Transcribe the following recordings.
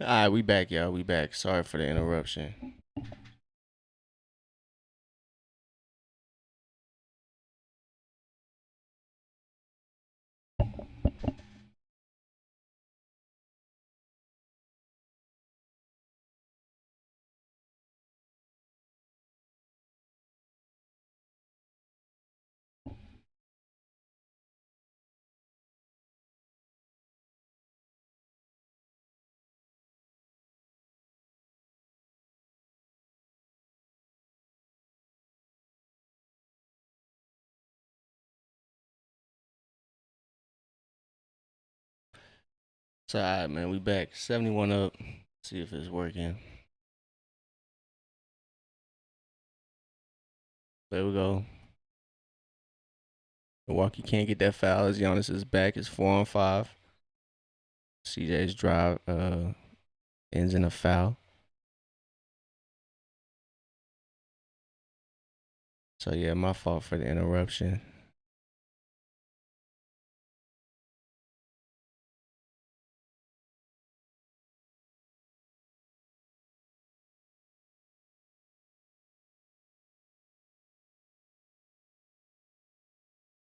All right, we back, y'all. We back. Sorry for the interruption. So, all right, man, we back. 71 up. See if it's working. There we go. Milwaukee can't get that foul as Giannis is back. It's 4-on-5. CJ's drive ends in a foul. So, yeah, my fault for the interruption.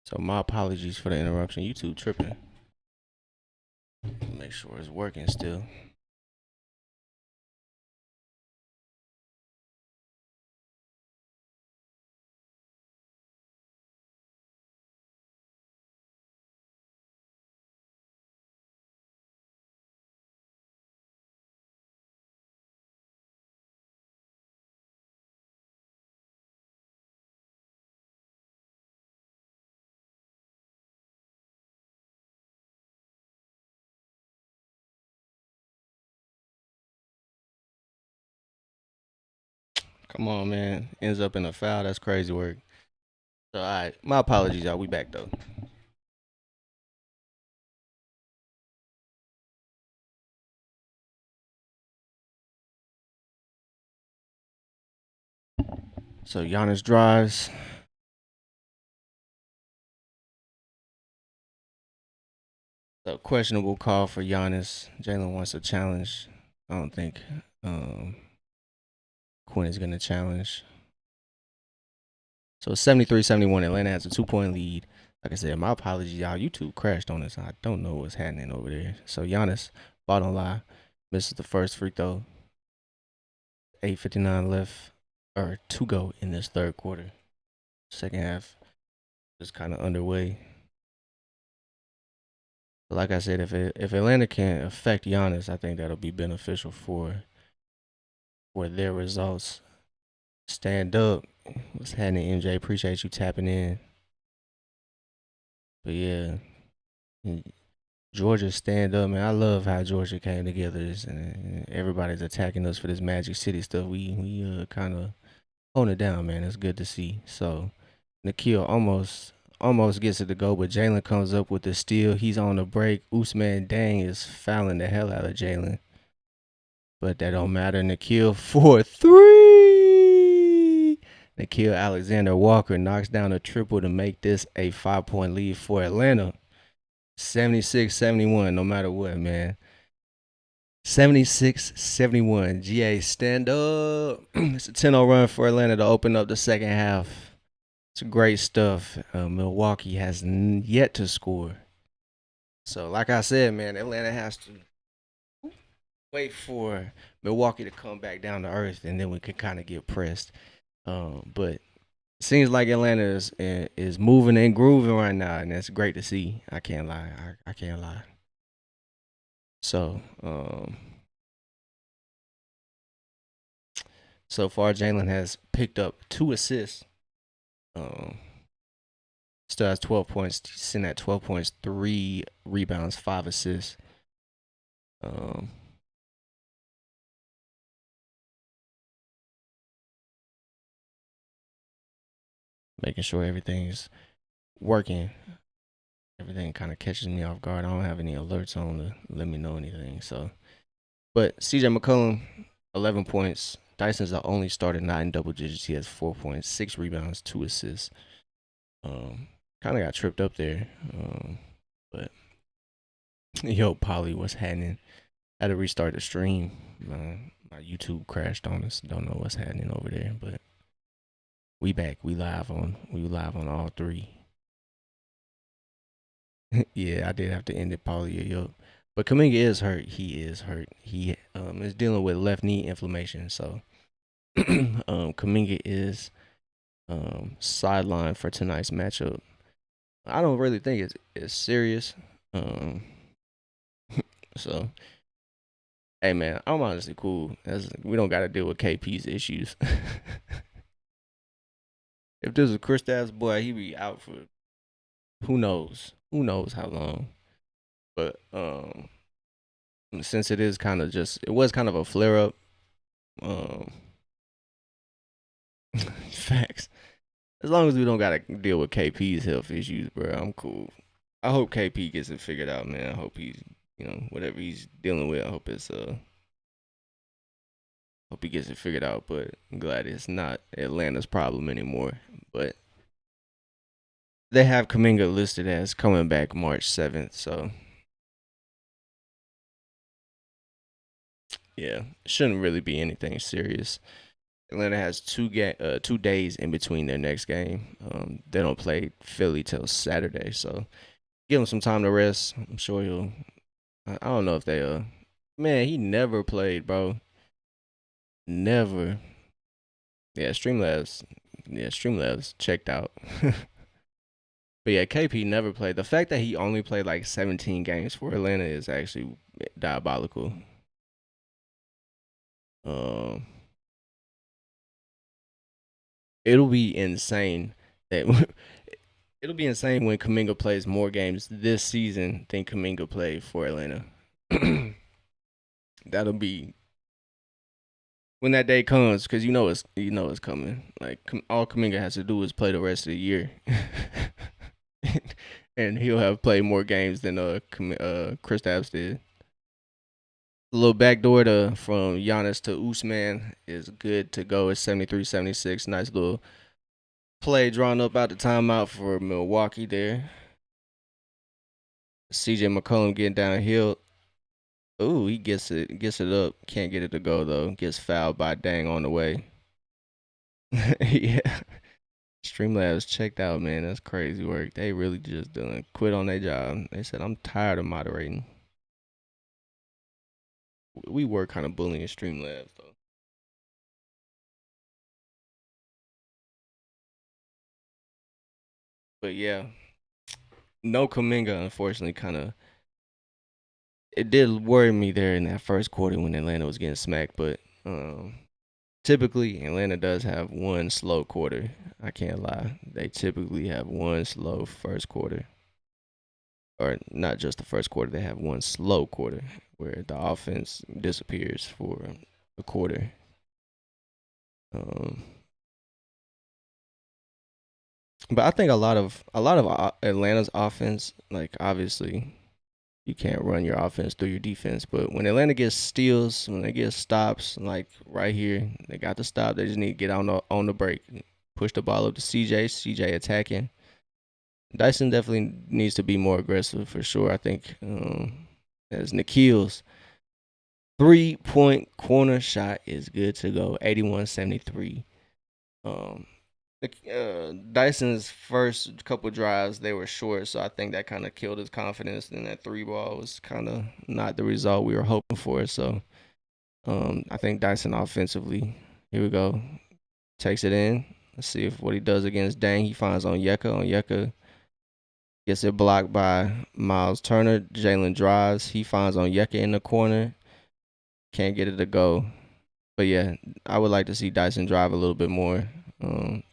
So, my apologies for the interruption. YouTube tripping. Make sure it's working still. Come on, man. Ends up in a foul. That's crazy work. So, all right. My apologies, y'all. We back, though. So, Giannis drives. A questionable call for Giannis. Jalen wants a challenge. I don't think um, Quinn is going to challenge. So 73-71. Atlanta has a 2-point lead. Like I said, my apologies, y'all. YouTube crashed on us. I don't know what's happening over there. So Giannis, bottom line, misses the first free throw. 8:59 left, or to go in this third quarter. Second half is kind of underway. But like I said, if Atlanta can affect Giannis, I think that'll be beneficial for their results. Stand up. What's happening, MJ? Appreciate you tapping in. But yeah, Georgia stand up, man. I love how Georgia came together and everybody's attacking us for this Magic City stuff. We kind of holding it down, man. It's good to see. So Nikhil almost gets it to go, but Jalen comes up with the steal. He's on the break. Usman Dang is fouling the hell out of Jalen. But that don't matter. Nikhil for three. Nikhil Alexander Walker knocks down a triple to make this a 5-point lead for Atlanta. 76-71, no matter what, man. 76-71. GA, stand up. It's a 10-0 run for Atlanta to open up the second half. It's great stuff. Milwaukee has yet to score. So, like I said, man, Atlanta has to wait for Milwaukee to come back down to earth, and then we could kind of get pressed. But it seems like Atlanta is moving and grooving right now, and that's great to see. I can't lie. I can't lie. So, so far, Jalen has picked up 2 assists. Um, Still has 12 points. He's sitting at 12 points, 3 rebounds, 5 assists. Um, Making sure everything's working. Everything kind of catches me off guard. I don't have any alerts on to let me know anything. So, but CJ McCollum, 11 points. Dyson's the only starter not in double digits. He has 4 points, 6 rebounds, 2 assists. Um, Kind of got tripped up there. But yo, Polly, what's happening? Had to restart the stream. My YouTube crashed on us. Don't know what's happening over there, but we back. We live on all three. Yeah, I did have to end it, Paulie. Yup. But Kaminga is hurt. He is hurt. He is dealing with left knee inflammation. So Kaminga is sidelined for tonight's matchup. I don't really think it's serious. Um, so hey man, I'm honestly cool. We don't got to deal with KP's issues. If this was Kristaps, boy, he be out for who knows how long. But since it was kind of a flare up. Um, facts. As long as we don't gotta deal with KP's health issues, bro, I'm cool. I hope KP gets it figured out, man. I hope he's, whatever he's dealing with. I hope he gets it figured out. But I'm glad it's not Atlanta's problem anymore. But they have Kaminga listed as coming back March 7th, so yeah, shouldn't really be anything serious. Atlanta has 2 days in between their next game. They don't play Philly till Saturday, so give him some time to rest. I'm sure he'll. I don't know if they. Man, he never played, bro. Never. Yeah, Streamlabs. Yeah, Streamlabs checked out. But yeah, KP never played. The fact that he only played like 17 games for Atlanta is actually diabolical. Um, it'll be insane that it'll be insane when Kaminga plays more games this season than Kaminga played for Atlanta. That'll be when that day comes, because it's coming. Like all Kaminga has to do is play the rest of the year, and he'll have played more games than Kristaps did. A little backdoor from Giannis to Usman is good to go. It's 73-76. Nice little play drawn up out the timeout for Milwaukee there. CJ McCollum getting downhill. Ooh, he gets it up. Can't get it to go though. Gets fouled by Dang on the way. Yeah. Streamlabs checked out, man. That's crazy work. They really just done quit on their job. They said, I'm tired of moderating. We were kind of bullying Streamlabs though. But yeah, no Kaminga, unfortunately, kind of. It did worry me there in that first quarter when Atlanta was getting smacked, but typically Atlanta does have one slow quarter. I can't lie. They typically have one slow first quarter. Or not just the first quarter, they have one slow quarter where the offense disappears for a quarter. Um, but I think a lot of Atlanta's offense, like obviously you can't run your offense through your defense. But when Atlanta gets steals, when they get stops, like right here, they got the stop. They just need to get on the break, push the ball up to CJ. CJ attacking. Dyson definitely needs to be more aggressive for sure. I think as Nikhil's 3-point corner shot is good to go, 81-73. Um, Dyson's first couple drives they were short, so I think that kind of killed his confidence. And that three ball was kind of not the result we were hoping for. So I think Dyson offensively, here we go, takes it in. Let's see if what he does against Dang. He finds on Onyeka gets it blocked by Miles Turner. Jalen drives. He finds on Onyeka in the corner. Can't get it to go. But yeah, I would like to see Dyson drive a little bit more.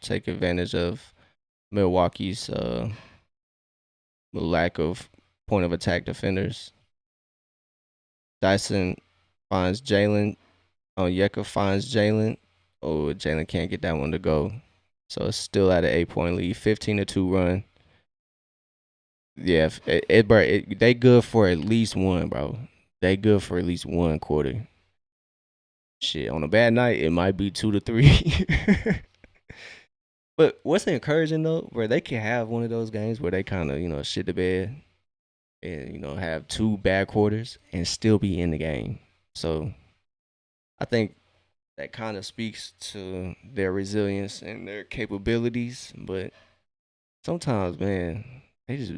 Take advantage of Milwaukee's lack of point of attack defenders. Dyson finds Jalen. Onyeka finds Jalen. Oh, Jalen can't get that one to go. So it's still at an 8-point lead, 15-2 run. Yeah, they good for at least one, bro. They good for at least one quarter. Shit, on a bad night, it might be 2 to 3. But what's encouraging though, where they can have one of those games where they kind of shit the bed. and have two bad quarters and still be in the game. So I think that kind of speaks to their resilience and their capabilities. But sometimes, man, they just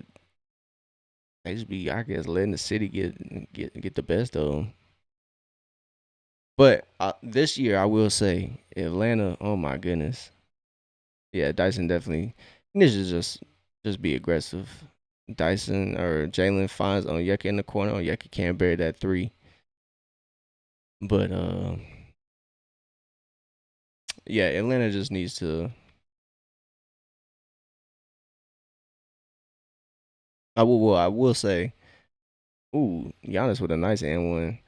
they just be, I guess, letting the city get the best of them. But this year, I will say Atlanta. Oh my goodness, yeah, Dyson definitely needs to just be aggressive. Dyson or Jalen finds on Yucca in the corner. On Yucca can't bury that three. But yeah, Atlanta just needs to. I will say, ooh, Giannis with a nice and one.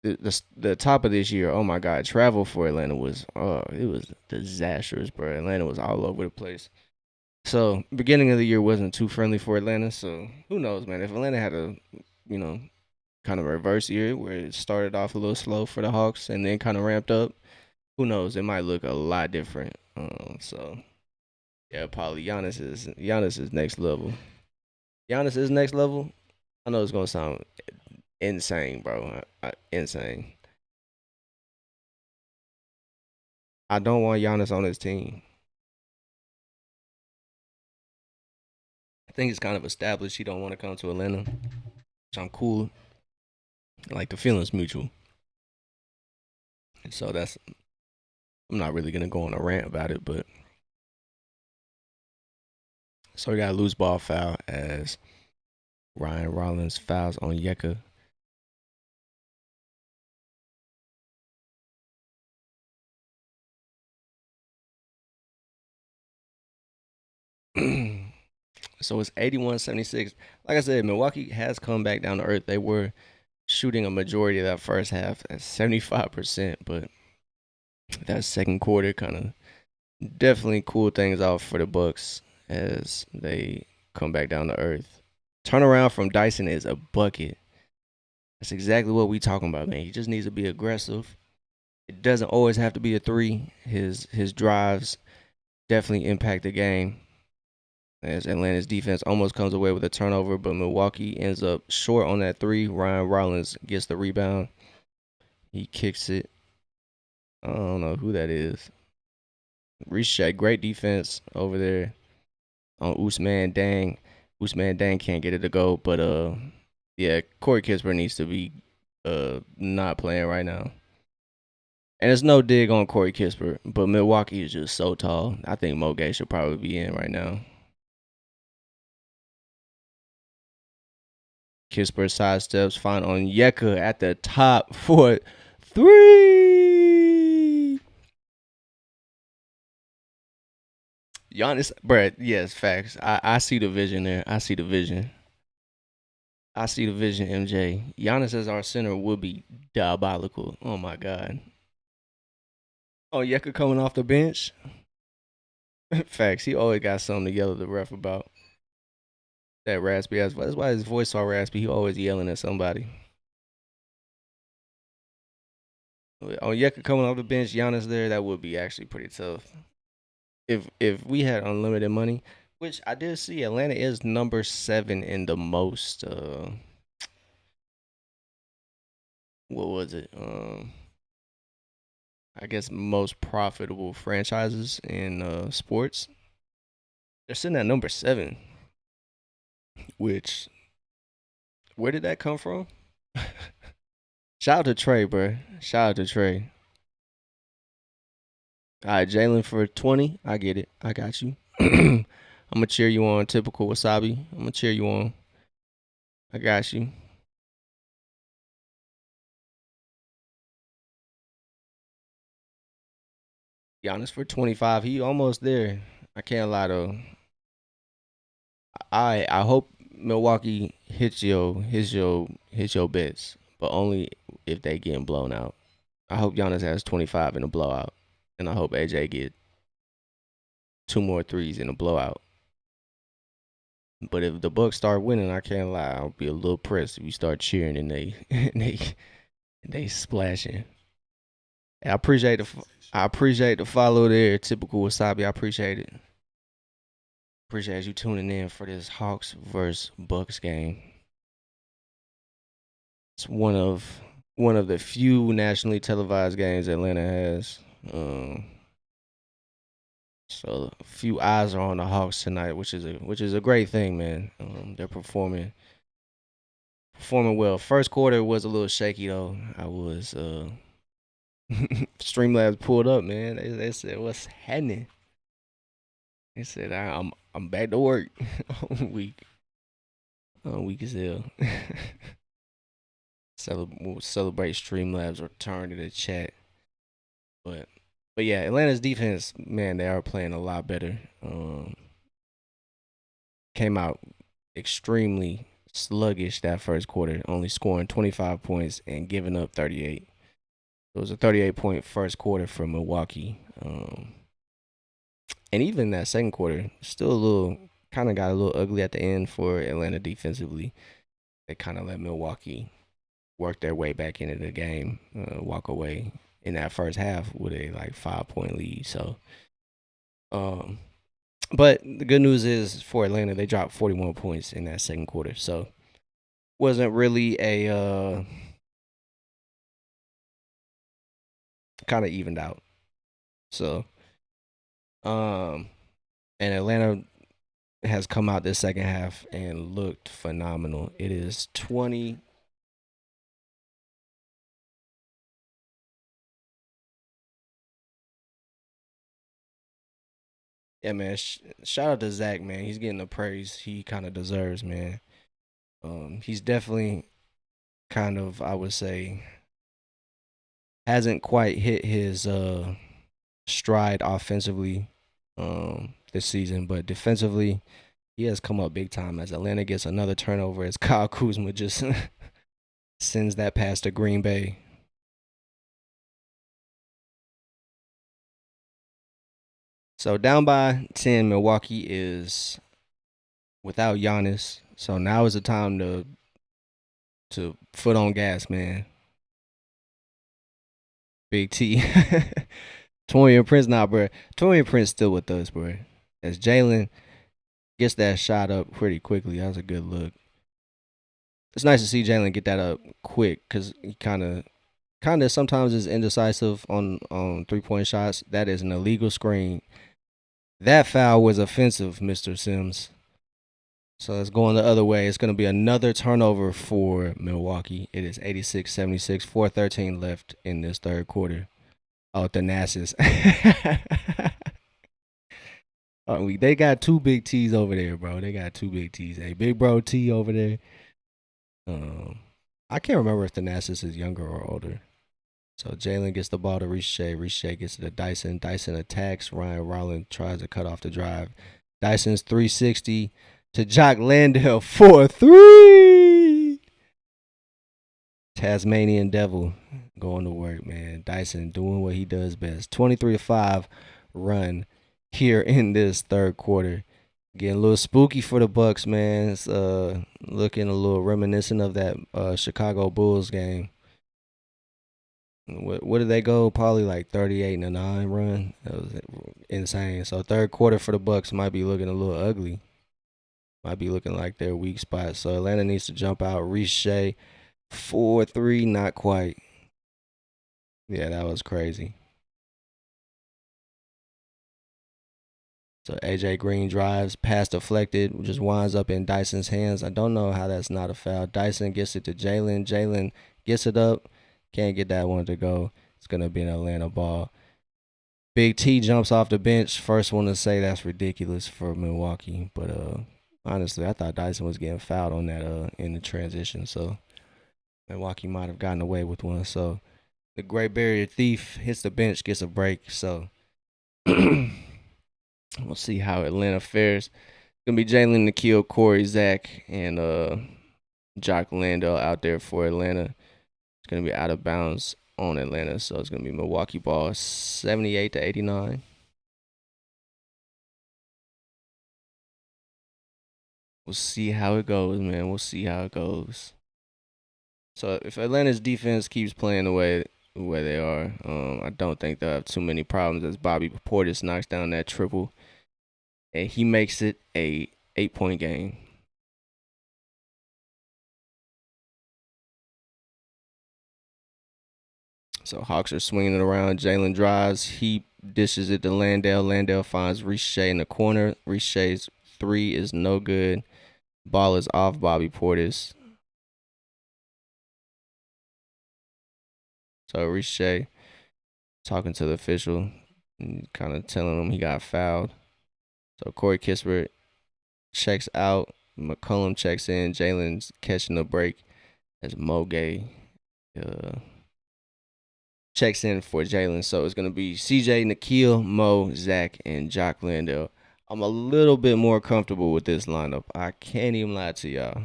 The top of this year, oh my God, travel for Atlanta was it was disastrous, bro. Atlanta was all over the place. So beginning of the year wasn't too friendly for Atlanta. So who knows, man? If Atlanta had a you know kind of reverse year where it started off a little slow for the Hawks and then kind of ramped up, who knows? It might look a lot different. So yeah, probably Giannis is next level. Giannis is next level. I know it's gonna sound insane, bro. Insane. I don't want Giannis on his team. I think it's kind of established he don't want to come to Atlanta, which I'm cool. Like the feeling's mutual, and so that's I'm not really gonna go on a rant about it, but so we got a loose ball foul as Ryan Rollins fouls on Yeka. So it's 81-76. Like I said, Milwaukee has come back down to earth. They were shooting a majority of that first half at 75%, but that second quarter kind of definitely cooled things off for the Bucks as they come back down to earth. Turnaround from Dyson is a bucket. That's exactly what we talking about, man. He just needs to be aggressive. It doesn't always have to be a three. His drives definitely impact the game. As Atlanta's defense almost comes away with a turnover, but Milwaukee ends up short on that three. Ryan Rollins gets the rebound. He kicks it. I don't know who that is. Reshad, great defense over there on Usman Dang. Usman Dang can't get it to go, but yeah, Corey Kispert needs to be not playing right now. And it's no dig on Corey Kispert, but Milwaukee is just so tall. I think Mo Gay should probably be in right now. Kispert sidesteps, find on Yeka at the top for three. Giannis, bruh, yes, facts. I see the vision there. I see the vision. I see the vision, MJ. Giannis as our center would be diabolical. Oh my God. Oh, Yeka coming off the bench. Facts. He always got something to yell at the ref about. That raspy ass. That's why his voice so raspy. He always yelling at somebody. On Yeka coming off the bench, Giannis there, that would be actually pretty tough. If we had unlimited money, which I did see, Atlanta is number 7 in the most. What was it? I guess most profitable franchises in sports. They're sitting at number 7. Which where did that come from? Shout out to Trey, bro. Shout out to Trey. All right, Jalen for 20. I get it. I got you. I'm gonna cheer you on. Typical Wasabi. I'm gonna cheer you on. I got you. Giannis for 25. He almost there. I can't lie though. I hope Milwaukee hits your bets, but only if they getting blown out. I hope Giannis has 25 in a blowout, and I hope AJ get two more threes in a blowout. But if the Bucks start winning, I can't lie, I'll be a little pressed if you start cheering and they and they splashing. I appreciate the follow there, typical Wasabi. I appreciate it. Appreciate you tuning in for this Hawks versus Bucks game. It's one of the few nationally televised games Atlanta has. Um, so a few eyes are on the Hawks tonight, which is a great thing, man. They're performing well. First quarter was a little shaky though. I was Streamlabs pulled up, man. They said what's happening. They said I'm back to work. weak, weak as hell. We'll celebrate Streamlabs return to the chat. But yeah, Atlanta's defense, man, they are playing a lot better. Came out extremely sluggish that first quarter, only scoring 25 points and giving up 38. It was a 38-point first quarter for Milwaukee. And even that second quarter, still a little, kind of got a little ugly at the end for Atlanta defensively. They kind of let Milwaukee work their way back into the game, walk away in that first half with a like 5-point lead. So, but the good news is for Atlanta, they dropped 41 points in that second quarter. So, wasn't really a kind of evened out. So, and Atlanta has come out this second half and looked phenomenal. It is 20. Yeah, man. Shout out to Zach, man. He's getting the praise he kind of deserves, man. He's definitely kind of, I would say, hasn't quite hit his stride offensively this season, but defensively, he has come up big time as Atlanta gets another turnover as Kyle Kuzma just sends that pass to Green Bay. So down by 10, Milwaukee is without Giannis. So now is the time to foot on gas, man. Big T. Torian Prince, nah, bro. Torian Prince still with us, bro. As Jalen gets that shot up pretty quickly, that was a good look. It's nice to see Jalen get that up quick because he kind of sometimes is indecisive on 3-point shots. That is an illegal screen. That foul was offensive, Mr. Sims. So it's going the other way. It's going to be another turnover for Milwaukee. It is 86-76, 4:13 left in this third quarter. Oh, Thanasis. They got two big T's over there, bro. They got two big T's. A big bro T over there. I can't remember if Thanasis is younger or older. So Jalen gets the ball to Ricochet. Ricochet gets it to Dyson. Dyson attacks. Ryan Rolland tries to cut off the drive. Dyson's 360 to Jock Landale for 3. Tasmanian Devil going to work, man. Dyson doing what he does best. 23-5 run here in this third quarter. Getting a little spooky for the Bucks, man. It's looking a little reminiscent of that Chicago Bulls game. What did they go? Probably like 38-9 run. That was insane. So third quarter for the Bucks might be looking a little ugly. Might be looking like their weak spot. So Atlanta needs to jump out. Ricochet 4-3, not quite. Yeah, that was crazy. So AJ Green drives, pass deflected, just winds up in Dyson's hands. I don't know how that's not a foul. Dyson gets it to Jalen. Jalen gets it up. Can't get that one to go. It's going to be an Atlanta ball. Big T jumps off the bench. First one to say that's ridiculous for Milwaukee. But honestly, I thought Dyson was getting fouled on that in the transition. So Milwaukee might have gotten away with one. So the Great Barrier Thief hits the bench, gets a break. So we'll see how Atlanta fares. It's going to be Jalen, Nikhil, Corey, Zach, and Jock Landale out there for Atlanta. It's going to be out of bounds on Atlanta. So it's going to be Milwaukee ball 78-89. We'll see how it goes, man. We'll see how it goes. So if Atlanta's defense keeps playing the way they are, I don't think they'll have too many problems as Bobby Portis knocks down that triple. And he makes it a 8-point game. So Hawks are swinging it around. Jalen drives. He dishes it to Landale. Landale finds Ricochet in the corner. Ricochet's three is no good. Ball is off Bobby Portis. So Ricochet talking to the official, kind of telling him he got fouled. So Corey Kispert checks out. McCollum checks in. Jalen's catching the break as Mogay checks in for Jalen. So it's going to be CJ, Nikhil, Mo, Zach, and Jock Landale. I'm a little bit more comfortable with this lineup. I can't even lie to y'all.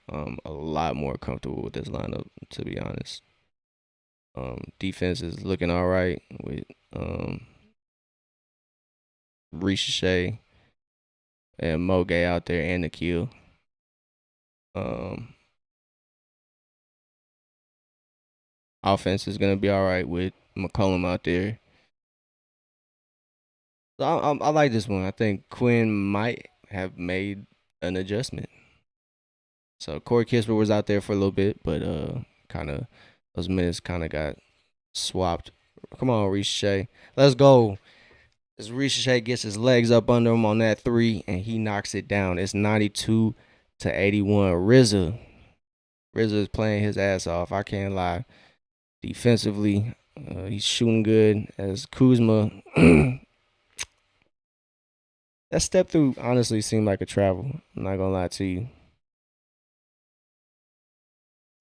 I'm a lot more comfortable with this lineup, to be honest. Defense is looking all right with Ricochet and Mogay out there and Nikhil. Offense is going to be all right with McCollum out there. So I like this one. I think Quinn might have made an adjustment. So Corey Kispert was out there for a little bit, but kind of those minutes kind of got swapped. Come on, Ricochet. Let's go. As Ricochet gets his legs up under him on that three, and he knocks it down. It's 92-81. RZA is playing his ass off. I can't lie. Defensively, he's shooting good. As Kuzma, that step through honestly seemed like a travel. I'm not gonna lie to you.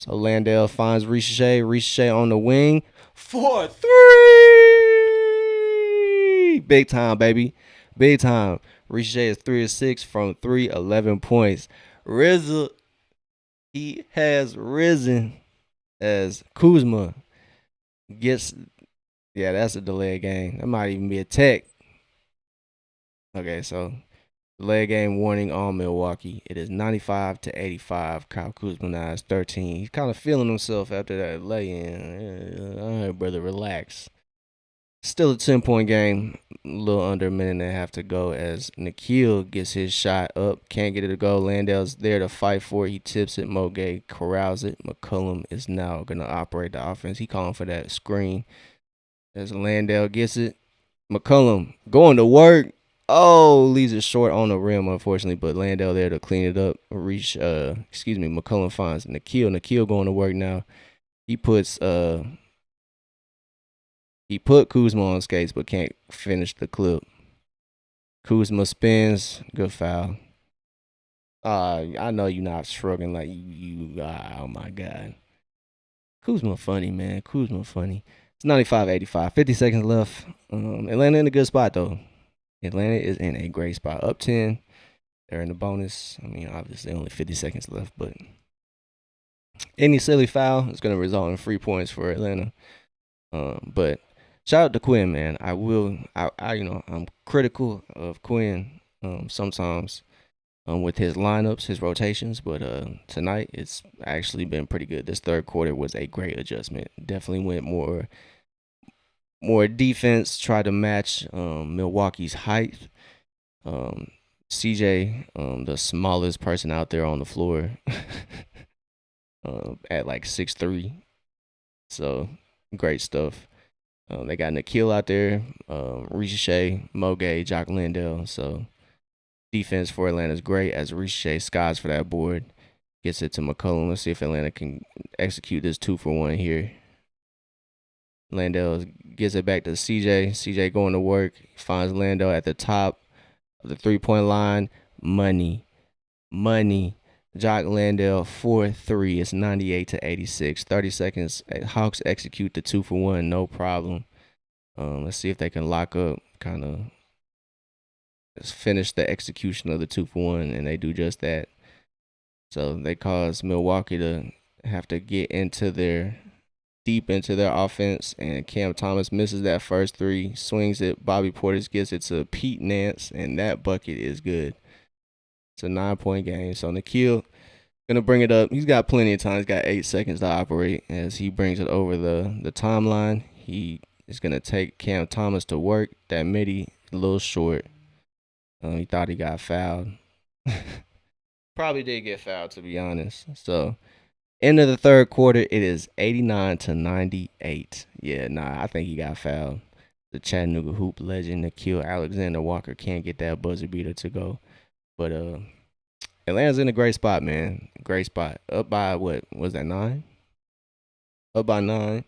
So Landale finds Ricochet. Ricochet on the wing. 4-3. Big time, baby. Big time. Ricochet is 3 of 6 from 3, 11 points. RZA, he has risen as Kuzma gets. Yeah, that's a delayed game. That might even be a tech. Okay, so delayed game warning on Milwaukee. It is 95-85. Kyle Kuzma now is 13. He's kind of feeling himself after that lay-in. All right, brother, relax. Still a 10-point game. A little under a minute and a half to go as Nikhil gets his shot up. Can't get it to go. Landale's there to fight for it. He tips it. Mogay corrals it. McCollum is now going to operate the offense. He calling for that screen. As Landale gets it. McCollum going to work. Oh, leaves it short on the rim, unfortunately, but Landale there to clean it up. McCollum finds Nikhil. Nikhil going to work now. He put Kuzma on skates, but can't finish the clip. Kuzma spins. Good foul. I know you're not shrugging like you. Oh my God. Kuzma funny, man. Kuzma funny. It's 95-85. 50 seconds left. Atlanta in a good spot though. Atlanta is in a great spot. Up 10. They're in the bonus. I mean, obviously only 50 seconds left, but any silly foul is going to result in free points for Atlanta. But shout out to Quinn, man. I'm critical of Quinn sometimes with his lineups, his rotations, but tonight it's actually been pretty good. This third quarter was a great adjustment. Definitely went more defense, tried to match Milwaukee's height. CJ, the smallest person out there on the floor, at like 6'3". So great stuff. They got Nikhil out there, Ricochet, Mogay, Jock Landale. So defense for Atlanta is great as Ricochet skies for that board. Gets it to McCollum. Let's see if Atlanta can execute this 2-for-1 here. Landale gives it back to CJ. CJ going to work. Finds Landale at the top of the three-point line. Money. Jock Landale 4-3. It's 98-86. 30 seconds. Hawks execute the 2-for-1. No problem. Let's see if they can lock up. Kind of finish the execution of the 2-for-1, and they do just that. So they cause Milwaukee to have to get deep into their offense, and Cam Thomas misses that first three, swings it. Bobby Portis gets it to Pete Nance, and that bucket is good. It's a 9-point game. So Nikhil gonna bring it up. He's got plenty of time. He's got 8 seconds to operate as he brings it over the timeline. He is gonna take Cam Thomas to work. That midi a little short. He thought he got fouled. Probably did get fouled, to be honest. So End of the third quarter, it is 89-98. Yeah, nah, I think he got fouled. The Chattanooga hoop legend, Nikhil Alexander Walker, can't get that buzzer beater to go. But Atlanta's in a great spot, man. Great spot. Up by what was that 9? Up by 9,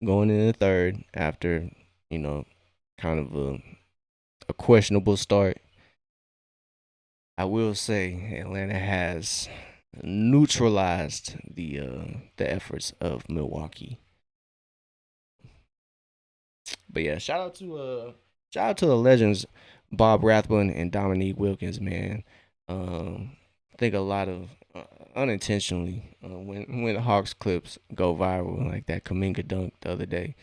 going in the third after you know kind of a questionable start. I will say Atlanta has neutralized the efforts of Milwaukee. But yeah, shout out to the legends Bob Rathbun and Dominique Wilkins, man. I think a lot of unintentionally when Hawks clips go viral like that Kaminga dunk the other day,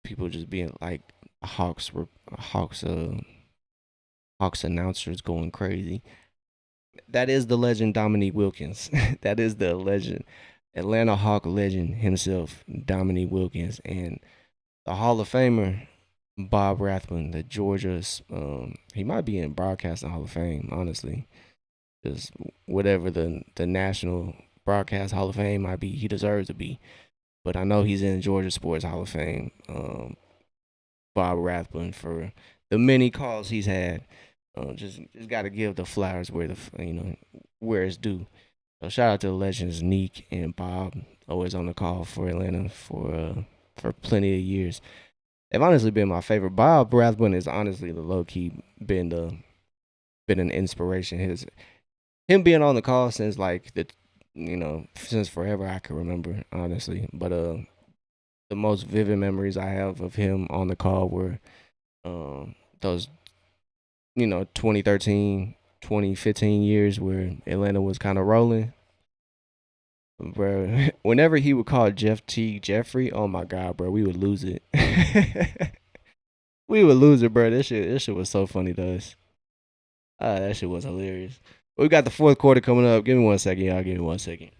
people just being like Hawks Hawks announcers going crazy. That is the legend Dominique Wilkins. That is the legend, Atlanta Hawk legend himself, Dominique Wilkins, and the Hall of Famer Bob Rathbun, the Georgia's. He might be in Broadcasting Hall of Fame, honestly. Just whatever the National Broadcast Hall of Fame might be, he deserves to be. But I know he's in Georgia Sports Hall of Fame. Bob Rathbun for the many calls he's had. Just got to give the flowers where where it's due. So shout out to the legends Neek and Bob, always on the call for Atlanta for plenty of years. They've honestly been my favorite. Bob Rathbun is honestly the low key been an inspiration. Him being on the call since like since forever I can remember, honestly. But the most vivid memories I have of him on the call were those 2013, 2015 years where Atlanta was kind of rolling. Bro, whenever he would call Jeff T Jeffrey, oh my god, bro, we would lose it. We would lose it, bro. This shit was so funny to us. That shit was hilarious. We got the fourth quarter coming up. Give me 1 second, y'all. Give me 1 second.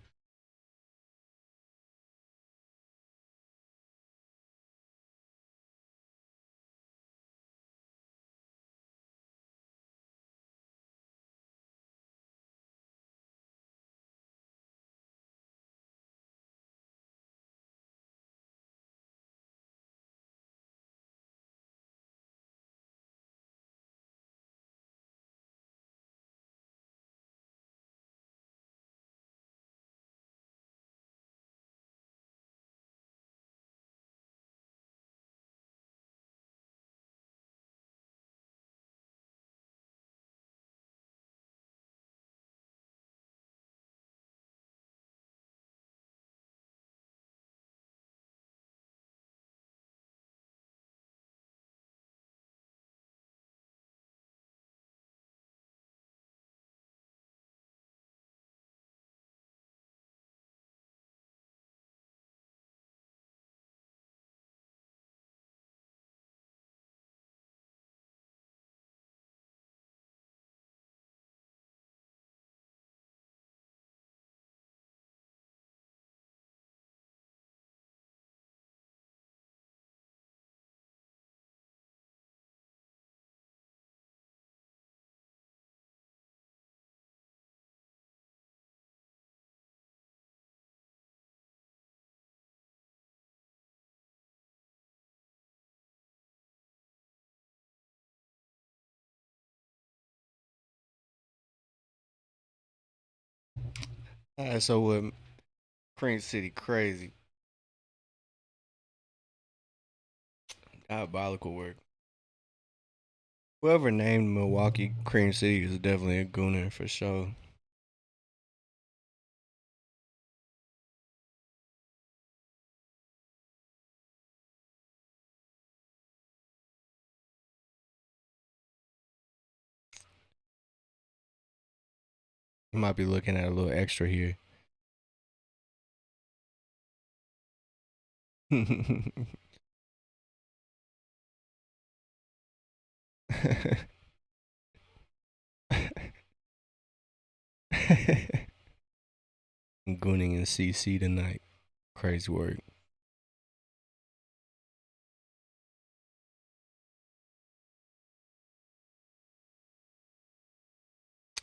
All right, so Cream City crazy, diabolical work. Whoever named Milwaukee Cream City is definitely a gooner for sure. You might be looking at a little extra here. Gooning in CC tonight. Crazy work.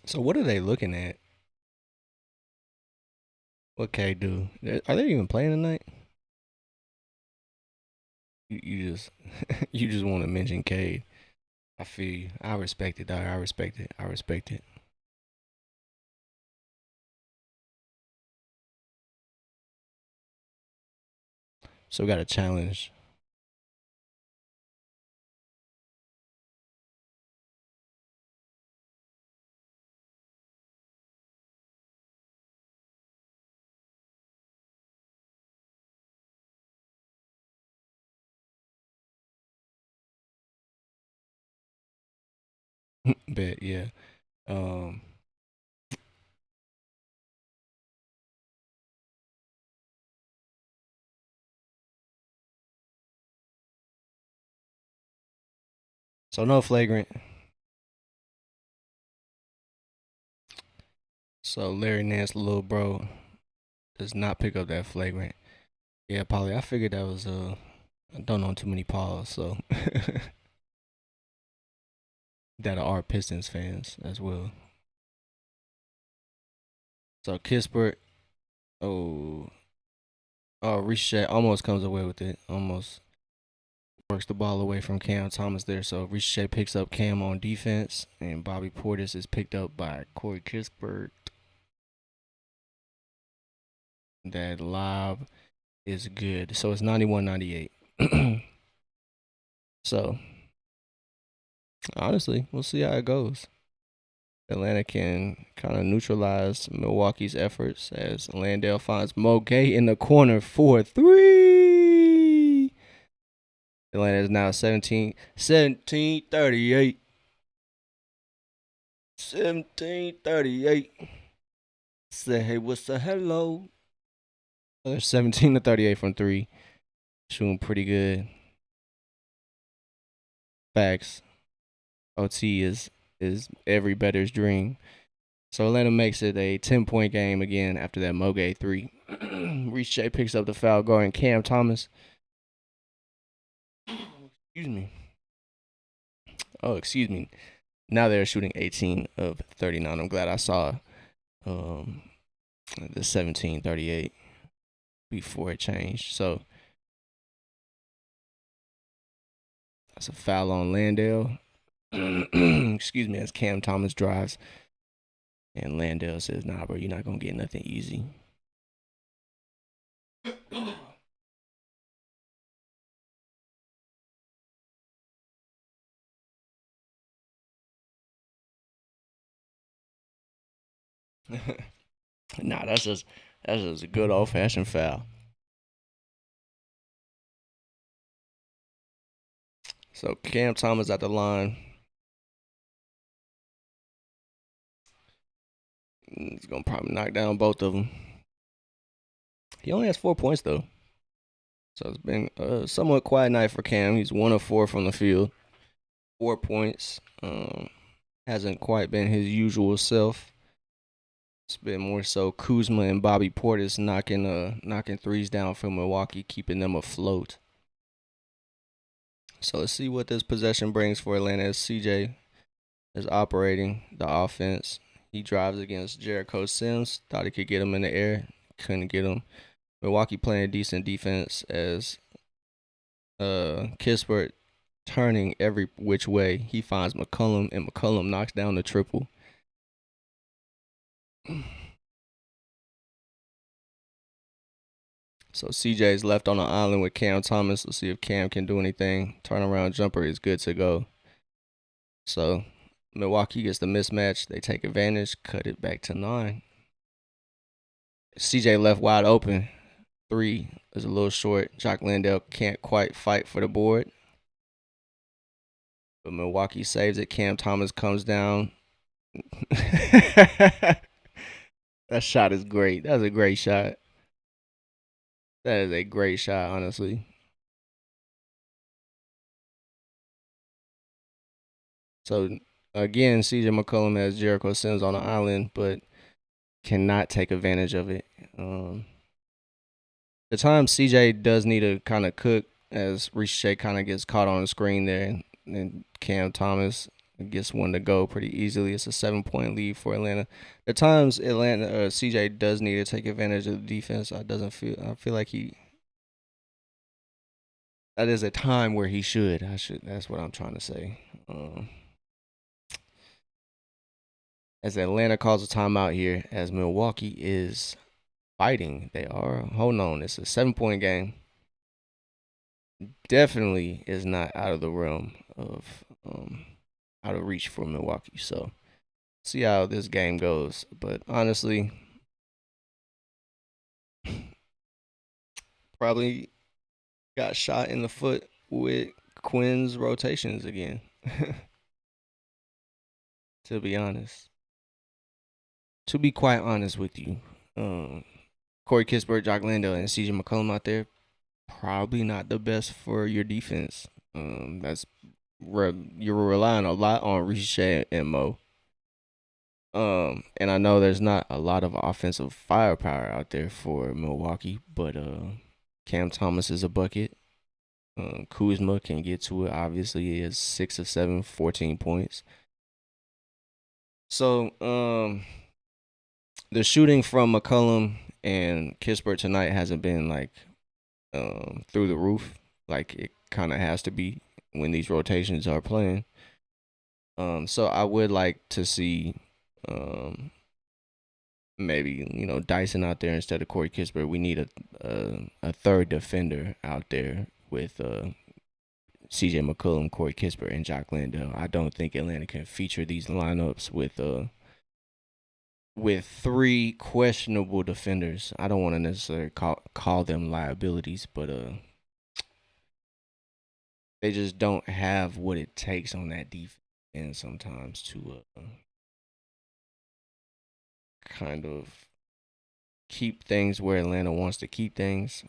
So what are they looking at? What K do? Are they even playing tonight? You just you just want to mention Cade. I feel you. I respect it, dog. I respect it. I respect it. So we got a challenge. Bet yeah. Um. So no flagrant. So Larry Nance, little bro, does not pick up that flagrant. Yeah, Polly. I figured that was I don't know too many Pauls, so that are Pistons fans as well. So Kispert, oh, Ricochet almost comes away with it. Almost works the ball away from Cam Thomas there. So Ricochet picks up Cam on defense, and Bobby Portis is picked up by Corey Kispert. That lob is good. So it's 91-98. So honestly, we'll see how it goes. Atlanta can kind of neutralize Milwaukee's efforts as Landale finds Mo Gay in the corner for three. Atlanta is now 17-38. 17-38. Say, hey, what's the hello? They're 17-38 from three. Shooting pretty good. Facts. OT is every better's dream. So Atlanta makes it a 10-point game again after that Moge 3. Ricochet picks up the foul guarding Cam Thomas. Excuse me. Oh, excuse me. Now they're shooting 18 of 39. I'm glad I saw um, the 17-38 before it changed. So that's a foul on Landale. Excuse me, as Cam Thomas drives. And Landale says, nah, bro, you're not going to get nothing easy. Nah, that's just a good old fashioned foul. So Cam Thomas at the line. He's gonna probably knock down both of them. He only has 4 points though, so it's been a somewhat quiet night for Cam. He's 1 of 4 from the field, 4 points. Hasn't quite been his usual self. It's been more so Kuzma and Bobby Portis knocking threes down from Milwaukee, keeping them afloat. So let's see what this possession brings for Atlanta as CJ is operating the offense. He drives against Jericho Sims. Thought he could get him in the air. Couldn't get him. Milwaukee playing decent defense as Kispert turning every which way. He finds McCollum, and McCollum knocks down the triple. So CJ's left on the island with Cam Thomas. Let's see if Cam can do anything. Turnaround jumper is good to go. So Milwaukee gets the mismatch. They take advantage, cut it back to 9. CJ left wide open. 3 is a little short. Jock Landale can't quite fight for the board. But Milwaukee saves it. Cam Thomas comes down. That shot is great. That's a great shot. That is a great shot, honestly. So again, CJ McCollum has Jericho Sims on the island, but cannot take advantage of it. The time CJ does need to kind of cook as Ricochet kind of gets caught on the screen there, and Cam Thomas gets one to go pretty easily. It's a 7 point lead for Atlanta. At times, Atlanta CJ does need to take advantage of the defense. I feel like he that is a time where he should. I should. That's what I'm trying to say. As Atlanta calls a timeout here, as Milwaukee is fighting. They are. Hold on. It's a 7 point game. Definitely is not out of the realm of out of reach for Milwaukee. So see how this game goes. But honestly, probably got shot in the foot with Quinn's rotations again. To be honest. To be quite honest with you. Corey Kispert, Jock Landale, and CJ McCollum out there, probably not the best for your defense. That's you're relying a lot on Ricochet and Mo. And I know there's not a lot of offensive firepower out there for Milwaukee, but Cam Thomas is a bucket. Kuzma can get to it. Obviously, he has 6 of 7, 14 points. So, the shooting from McCollum and Kispert tonight hasn't been like through the roof, like it kind of has to be when these rotations are playing. So I would like to see maybe Dyson out there instead of Corey Kispert. We need a third defender out there with C.J. McCollum, Corey Kispert, and Jock Landale. I don't think Atlanta can feature these lineups with three questionable defenders. I don't want to necessarily call them liabilities, but they just don't have what it takes on that defense, and sometimes to kind of keep things where Atlanta wants to keep things.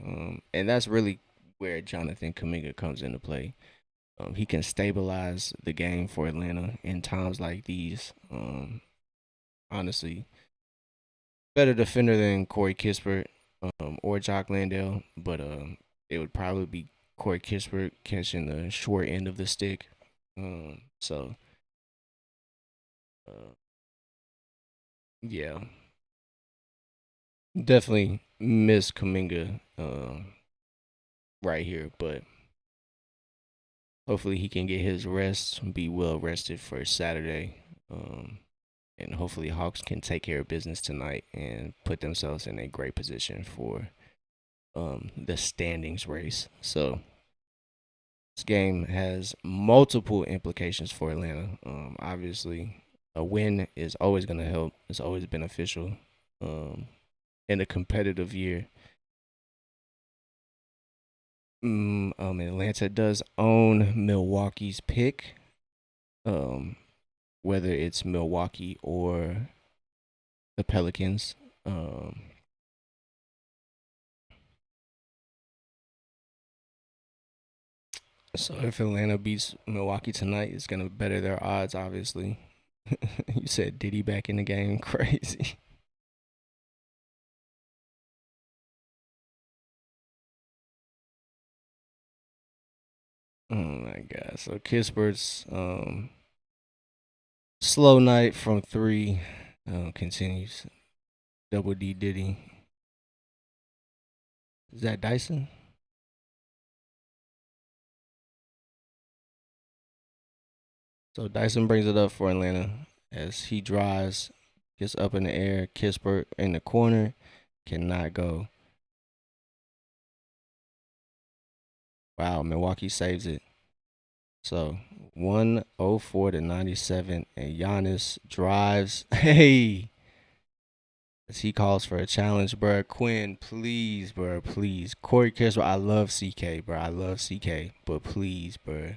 And that's really where Jonathan Kuminga comes into play. He can stabilize the game for Atlanta in times like these. Honestly, better defender than Corey Kispert or Jock Landale, but it would probably be Corey Kispert catching the short end of the stick. So, uh, yeah, definitely miss Kuminga right here, but hopefully he can get his rest, be well rested for Saturday. And hopefully Hawks can take care of business tonight and put themselves in a great position for the standings race. So this game has multiple implications for Atlanta. Obviously, a win is always going to help. It's always beneficial in a competitive year. Atlanta does own Milwaukee's pick. Whether it's Milwaukee or the Pelicans. So if Atlanta beats Milwaukee tonight, it's gonna better their odds. Obviously, you said Diddy back in the game, crazy. Oh my god! So Kispert's slow night from three continues. Double D Diddy. Is that Dyson? So Dyson brings it up for Atlanta as he drives, gets up in the air. Kispert in the corner cannot go. Wow, Milwaukee saves it. So 104 to 97, and Giannis drives. Hey, as he calls for a challenge, bro. Quinn, please, bro, please. Corey Kispert, I love CK, bro. I love CK, but please, bro.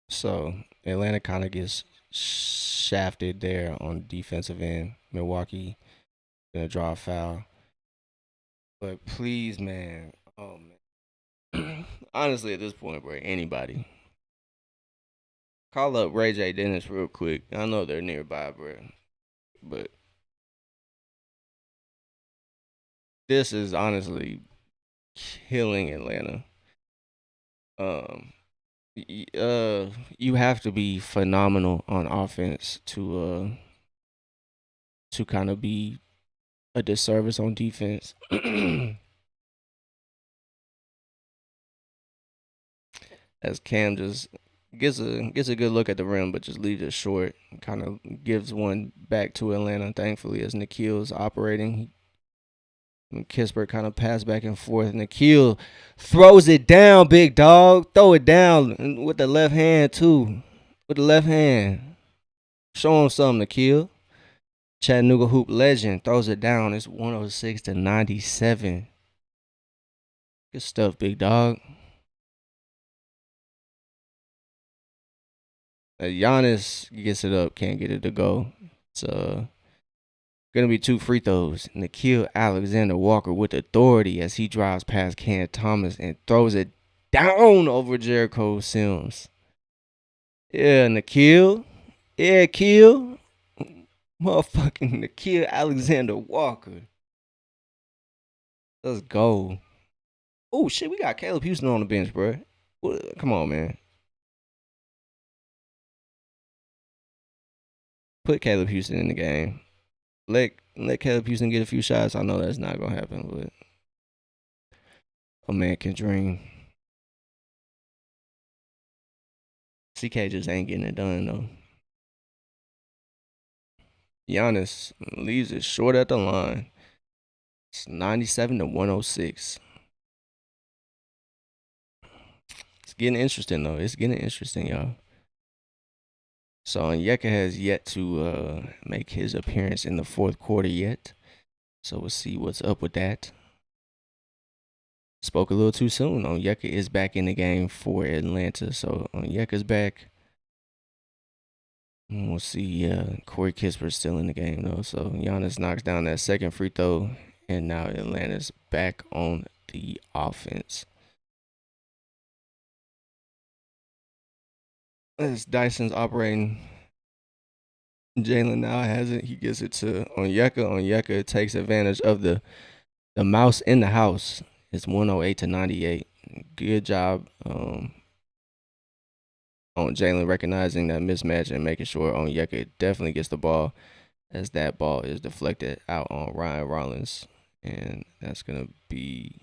So Atlanta kind of gets shafted there on defensive end. Milwaukee gonna draw a foul, but please, man. Oh man. Honestly, at this point, bro, anybody call up Ray J Dennis real quick. I know they're nearby, bro, but this is honestly killing Atlanta. Um, You have to be phenomenal on offense to kind of be a disservice on defense. As Cam just gets a good look at the rim, but just leaves it short. Kind of gives one back to Atlanta. Thankfully, as Nikhil's operating, Kispert kind of pass back and forth. Nikhil throws it down, big dog. Throw it down with the left hand too. With the left hand, show him something, Nikhil. Chattanooga hoop legend throws it down. It's 106 to 97. Good stuff, big dog. Giannis gets it up, can't get it to go. It's gonna be two free throws. Nikhil Alexander Walker with authority as he drives past Cam Thomas and throws it down over Jericho Sims. Yeah, Nikhil. Yeah, Kill. Motherfucking Nikhil Alexander Walker. Let's go. Oh shit, we got Caleb Houston on the bench, bro. Come on, man. Put Caleb Houston in the game. Let Caleb Houston get a few shots. I know that's not gonna happen, but a man can dream. CK just ain't getting it done though. Giannis leaves it short at the line. It's 97 to 106. It's getting interesting though. It's getting interesting, y'all. So Onyeka has yet to make his appearance in the fourth quarter yet. So we'll see what's up with that. Spoke a little too soon. Onyeka is back in the game for Atlanta. So Onyeka's back. And we'll see. Corey Kispert's still in the game though. So Giannis knocks down that second free throw, and now Atlanta's back on the offense. As Dyson's operating, Jalen now has it. He gives it to Onyeka. Onyeka takes advantage of the mouse in the house. It's 108 to 98. Good job on Jalen recognizing that mismatch and making sure Onyeka definitely gets the ball, as that ball is deflected out on Ryan Rollins. And that's going to be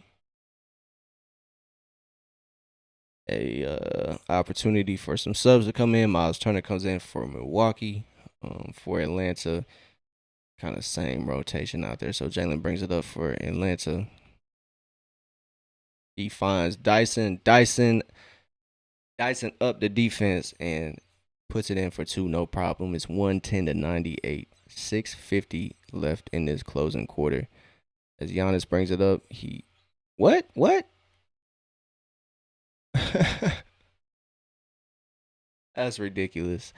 a opportunity for some subs to come in. Miles Turner comes in for Milwaukee. For Atlanta, kind of same rotation out there. So Jalen brings it up for Atlanta. He finds Dyson up the defense and puts it in for two, no problem. It's 110 to 98. 6:50 left in this closing quarter. As Giannis brings it up, what? That's ridiculous.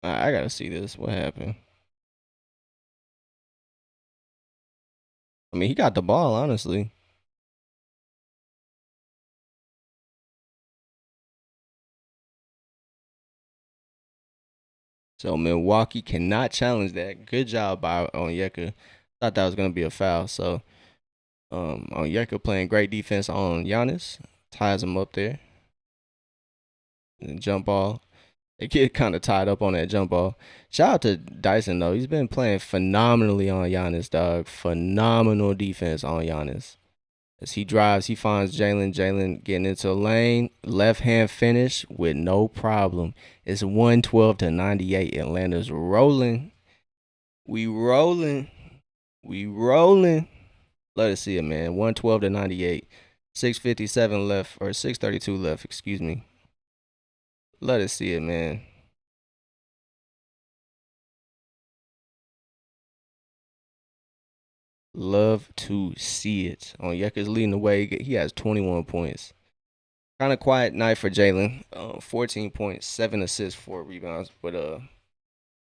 I gotta see this. What happened? I mean, he got the ball, honestly. So Milwaukee cannot challenge that. Good job by Onyeka. Thought that was gonna be a foul. So Onyeka playing great defense on Giannis, ties him up there. And jump ball. They get kind of tied up on that jump ball. Shout out to Dyson though. He's been playing phenomenally on Giannis, dog. Phenomenal defense on Giannis. As he drives, he finds Jalen. Jalen getting into the lane. Left hand finish with no problem. It's 112 to 98. Atlanta's rolling. We rolling. We rolling. Let us see it, man. 112 to 98. 6:57 left, or 6:32 left, excuse me. Let us see it, man. Love to see it. Onyeka's leading the way. He has 21 points. Kind of quiet night for Jalen. 14 points, 7 assists, 4 rebounds. But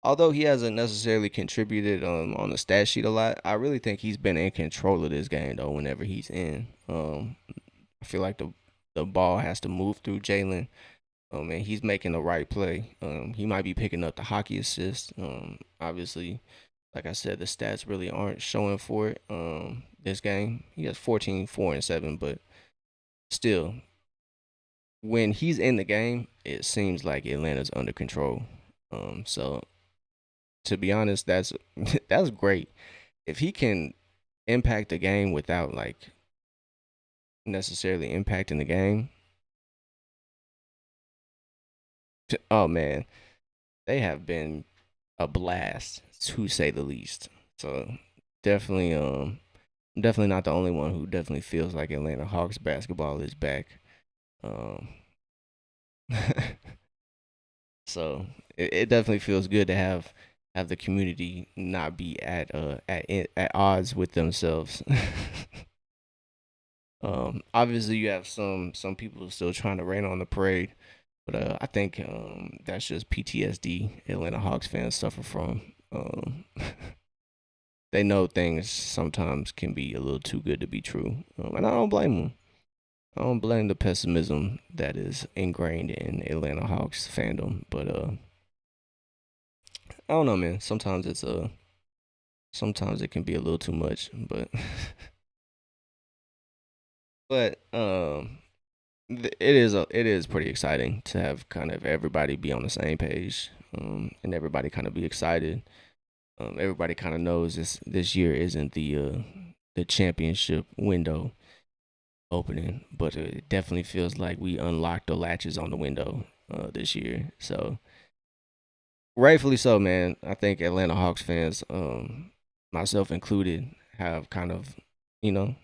although he hasn't necessarily contributed on the stat sheet a lot, I really think he's been in control of this game though. Whenever he's in, I feel like the ball has to move through Jalen And he's making the right play. He might be picking up the hockey assist. Obviously, like I said, the stats really aren't showing for it. This game, he has 14, 4, and 7, but still, when he's in the game, it seems like Atlanta's under control. So to be honest, that's that's great. If he can impact the game without like necessarily impacting the game, oh man, they have been a blast to say the least. So definitely, I'm definitely not the only one who definitely feels like Atlanta Hawks basketball is back. Um, so it definitely feels good to have the community not be at odds with themselves. Obviously you have some people still trying to rain on the parade, but I think that's just PTSD Atlanta Hawks fans suffer from. They know things sometimes can be a little too good to be true, and I don't blame them. I don't blame the pessimism that is ingrained in Atlanta Hawks fandom, but I don't know, man. Sometimes it can be a little too much, but but it is pretty exciting to have kind of everybody be on the same page, and everybody kind of be excited. Everybody kind of knows this year isn't the championship window opening, but it definitely feels like we unlocked the latches on the window this year. So rightfully so, man. I think Atlanta Hawks fans, myself included, have kind of, you know,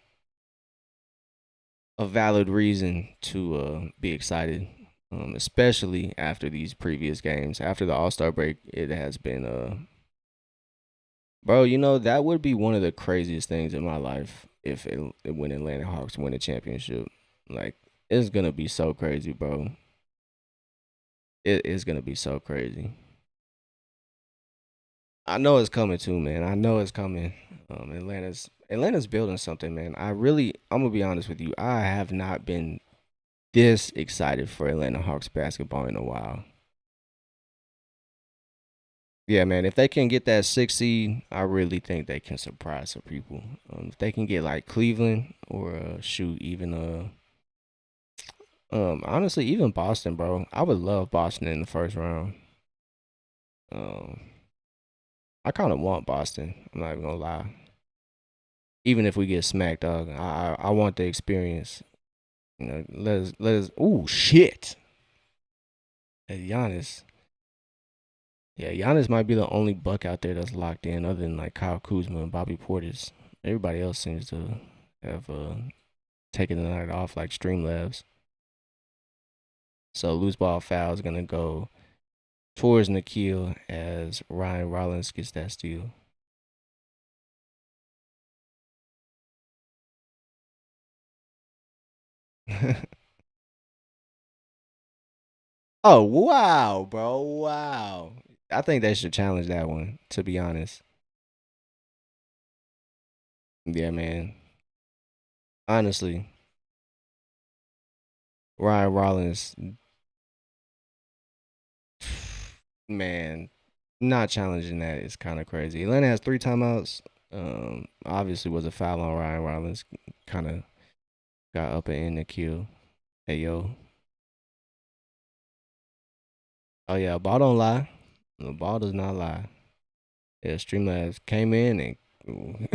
a valid reason to be excited, especially after these previous games. After the All Star break, it has been, bro. You know that would be one of the craziest things in my life if when Atlanta Hawks win a championship. Like it's gonna be so crazy, bro. It is gonna be so crazy. I know it's coming too, man. I know it's coming. Atlanta's building something, man. I'm gonna be honest with you. I have not been this excited for Atlanta Hawks basketball in a while. Yeah, man. If they can get that 6 seed, I really think they can surprise some people. If they can get like Cleveland or shoot even honestly even Boston, bro. I would love Boston in the first round. Um, I kind of want Boston. I'm not even gonna lie. Even if we get smacked, dog, I want the experience. You know, let us. Ooh, shit. Giannis. Yeah, Giannis might be the only buck out there that's locked in, other than like Kyle Kuzma and Bobby Portis. Everybody else seems to have taken the night off like Streamlabs. So loose ball foul is gonna go towards Nikhil as Ryan Rollins gets that steal. Oh wow, bro! Wow. I think they should challenge that one. To be honest, yeah, man. Honestly, Ryan Rollins, man, not challenging that is kind of crazy. Atlanta has 3 timeouts. Obviously was a foul on Ryan Rollins. Kind of got up and in the kill. Hey yo, oh yeah, ball don't lie. The ball does not lie. Yeah, Streamlabs came in and,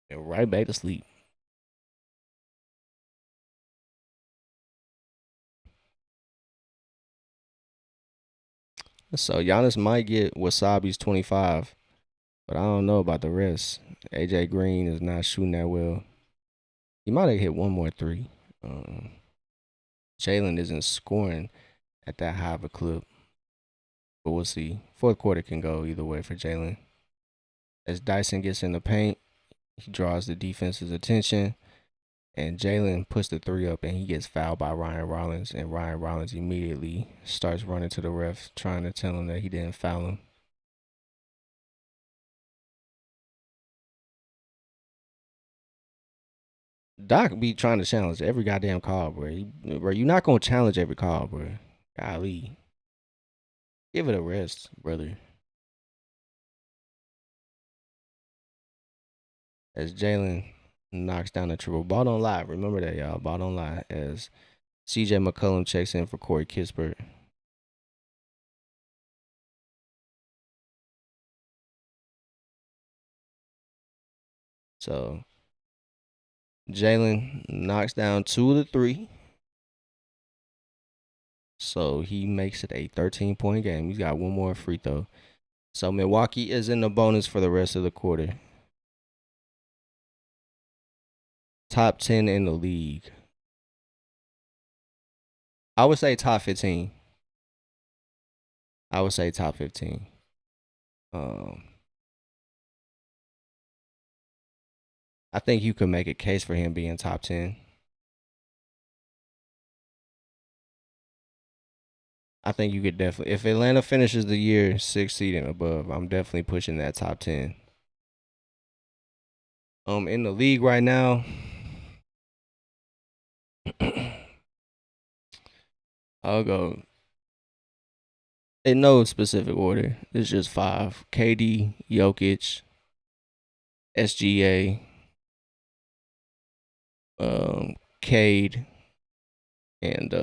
and right back to sleep. So Giannis might get Wasabi's 25, but I don't know about the rest. AJ Green is not shooting that well. He might have hit one more three. Um, Jalen isn't scoring at that high of a clip, but we'll see. Fourth quarter can go either way for Jalen. As Dyson gets in the paint, he draws the defense's attention, and Jalen puts the three up, and he gets fouled by Ryan Rollins, and Ryan Rollins immediately starts running to the ref, trying to tell him that he didn't foul him. Doc be trying to challenge every goddamn call, bro. Bro, you're not gonna challenge every call, bro. Golly, give it a rest, brother. As Jalen knocks down the triple. Ball don't lie. Remember that, y'all. Ball don't lie. As CJ McCollum checks in for Corey Kispert. So Jalen knocks down 2 of the 3. So he makes it a 13-point game. He's got one more free throw. So Milwaukee is in the bonus for the rest of the quarter. Top 10 in the league. I would say top 15. I would say top 15. I think you could make a case for him being top 10. I think you could definitely, if Atlanta finishes the year 6 seed and above, I'm definitely pushing that top 10. In the league right now, I'll go in no specific order. It's just 5: KD, Jokic, SGA, Cade, and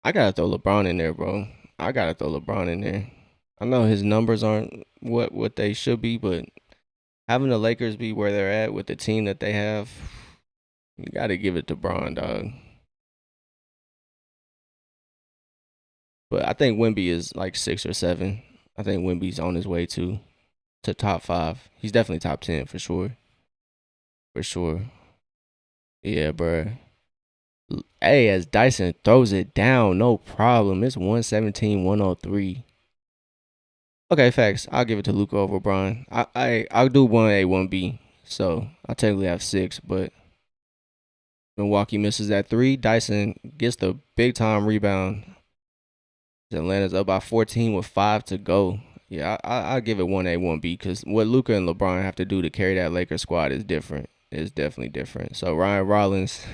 I gotta throw LeBron in there, bro. I gotta throw LeBron in there. I know his numbers aren't what they should be, but having the Lakers be where they're at with the team that they have, you gotta give it to Bron, dog. But I think Wemby is like 6 or 7. I think Wemby's on his way to top 5. He's definitely top 10 for sure. For sure. Yeah, bro. Hey, as Dyson throws it down, no problem. It's 117-103. Okay, facts. I'll give it to Luka over Bron. I'll do 1A, 1B. So I technically have 6, but Milwaukee misses that 3. Dyson gets the big time rebound. Atlanta's up by 14 with 5 to go. Yeah, I'll give it 1A, 1B because what Luka and LeBron have to do to carry that Lakers squad is different. It's definitely different. So Ryan Rollins,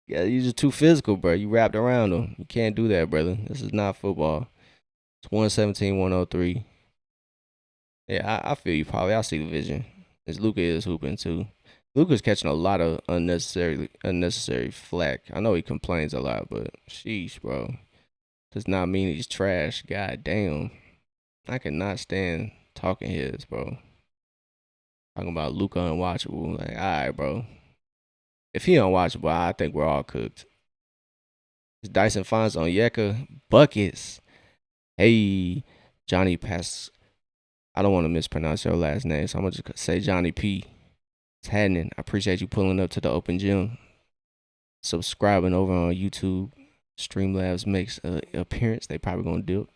yeah, you're just too physical, bro. You wrapped around him. You can't do that, brother. This is not football. It's 117-103. Yeah, I feel you, Polly. I see the vision. As Luka is hooping too. Luka's catching a lot of unnecessary flack. I know he complains a lot, but sheesh, bro. Does not mean he's trash. God damn. I cannot stand talking heads, bro. Talking about Luka unwatchable. Like, alright, bro. If he unwatchable, I think we're all cooked. Dyson finds on Yeka. Buckets. Hey, Johnny Pass. I don't want to mispronounce your last name, so I'm going to just say Johnny P. It's happening. I appreciate you pulling up to the open gym. Subscribing over on YouTube. Streamlabs makes an appearance. They probably going to dip.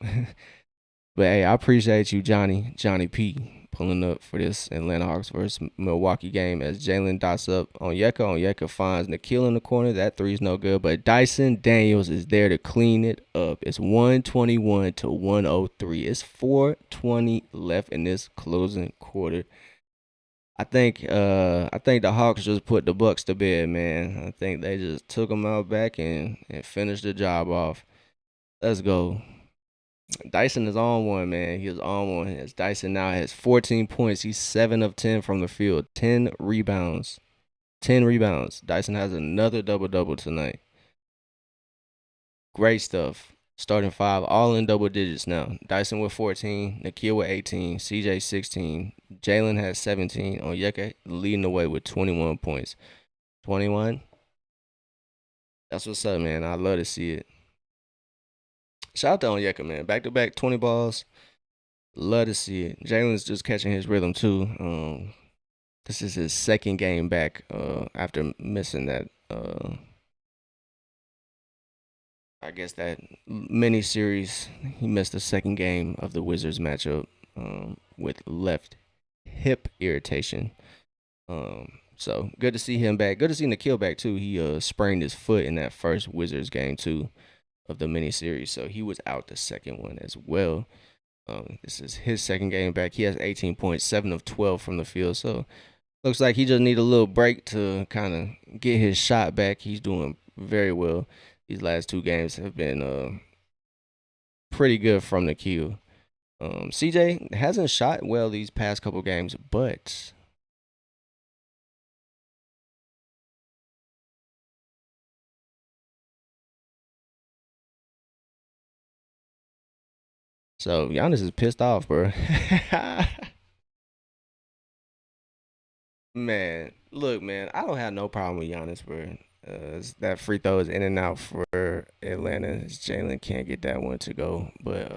But hey, I appreciate you, Johnny P, pulling up for this Atlanta Hawks versus Milwaukee game as Jalen dots up on Yeka. Onyeka finds Nikhil in the corner. That three's no good, but Dyson Daniels is there to clean it up. It's 121-103. It's 4:20 left in this closing quarter. I think the Hawks just put the Bucks to bed, man. I think they just took them out back and finished the job off. Let's go. Dyson is on one, man. He is on one. As Dyson now has 14 points. He's 7 of 10 from the field. 10 rebounds. 10 rebounds. Dyson has another double-double tonight. Great stuff. Starting 5, all in double digits now. Dyson with 14, Nikhil with 18, CJ 16, Jalen has 17, Onyeka leading the way with 21 points. 21? That's what's up, man. I love to see it. Shout out to Onyeka, man. Back-to-back 20 balls. Love to see it. Jalen's just catching his rhythm, too. This is his second game back after missing that, I guess, that mini series. He missed the second game of the Wizards matchup with left hip irritation. So good to see him back. Good to see Nikhil back, too. He sprained his foot in that first Wizards game, too. of the miniseries. So he was out the second one as well. This is his second game back. He has 18 points, 7 of 12 from the field. So looks like he just need a little break to kind of get his shot back. He's doing very well. These last two games have been pretty good from the queue. CJ hasn't shot well these past couple games, but so Giannis is pissed off, bro. Man, look, man, I don't have no problem with Giannis, bro. That free throw is in and out for Atlanta. Jalen can't get that one to go, but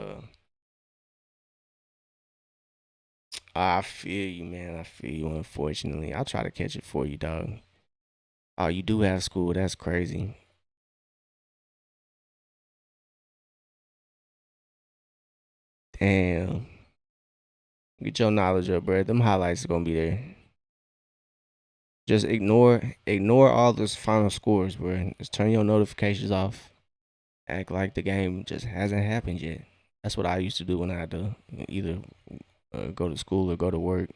I feel you, man. I feel you. Unfortunately, I'll try to catch it for you, dog. Oh, you do have school. That's crazy. Damn. Get your knowledge up, bro. Them highlights are gonna be there. Just ignore all those final scores, bro. Just turn your notifications off. Act like the game just hasn't happened yet. That's what I used to do when I had to either go to school or go to work.